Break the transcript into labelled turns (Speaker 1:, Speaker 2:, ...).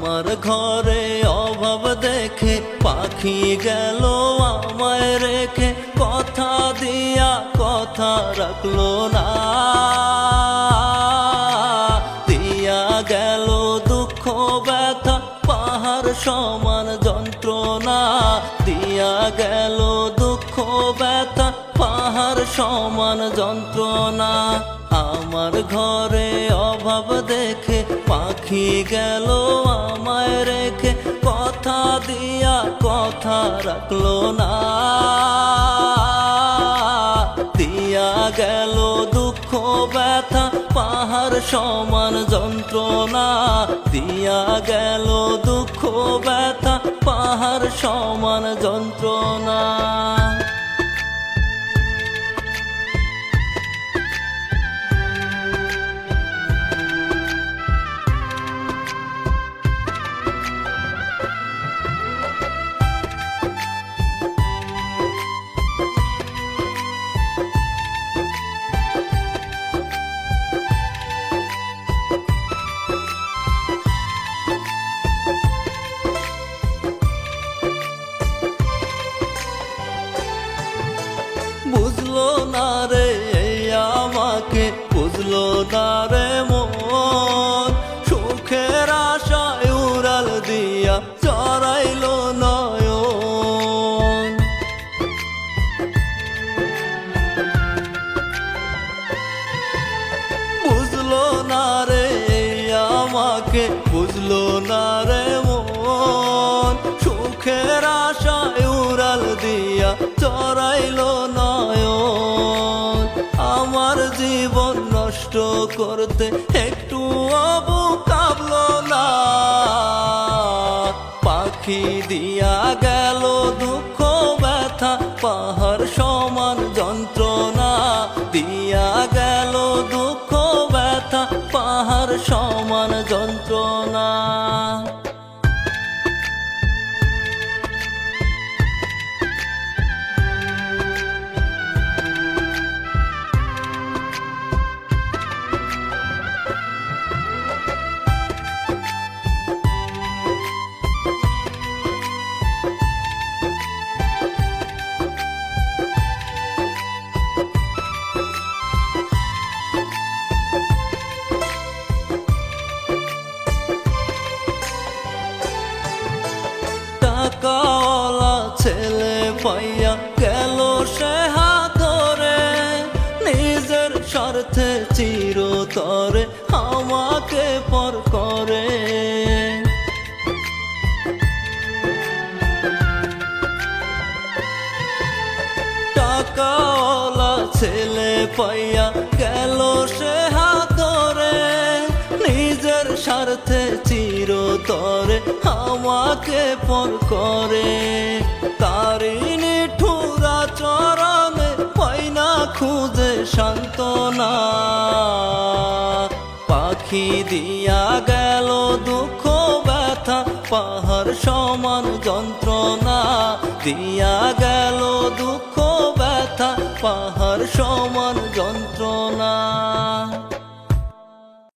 Speaker 1: আমার ঘরে অভাব দেখে পাখি গেল আমায় রেখে, কথা দিয়া কথা রাখলো না, দিয়া গেল দুঃখ ব্যথা পাহাড় সমান যন্ত্রণা, দিয়া গেল দুঃখ ব্যথা পাহাড় সমান যন্ত্রণা। আমার ঘরে অভাব দেখে পাখি গেল আমায় রেখে, কথা দিয়া কথা রাখলো না, দিয়া গেল দুঃখ ব্যথা পাহাড় সমান যন্ত্রণা, দিয়া গেল দুঃখ ব্যথা পাহাড় সমান যন্ত্রণা। বুঝলো না রে আমাকে, বুঝলো না রে মন, সুখের আশায় উড়াল দিয়া চড়াইলো নয়ন। বুঝলো না রে আমাকে, বুঝলো না রে মন, সুখের আশায় উড়াল দিয়া চড়াইলো নয়ন। আমার জীবন নষ্ট করতে একটু অবু কাবলো না, পাখি দিয়া গেল দুঃখ ব্যথা পাহাড় সমান যন্ত্রণা, দিয়া গেল দুঃখ ব্যথা পাহাড় সমান যন্ত্রণা। টাকাওয়ালা ছেলে পাইয়া গেল সে হাত ধরে, নিজের স্বার্থে চিরতরে আমাকে পর করে। টাকাওয়ালা ছেলে পাইয়া গেল সে হাত ধরে, নিজের স্বার্থে চিরতরে আমাকে পর করে। তারি নিঠুরা চরণে পাই না খুঁজে সান্ত্বনা, পাখি দিয়া গেল দুঃখ ব্যথা পাহাড় সমান যন্ত্রণা, দিয়া গেল দুঃখ ব্যথা পাহাড় সমান যন্ত্রণা।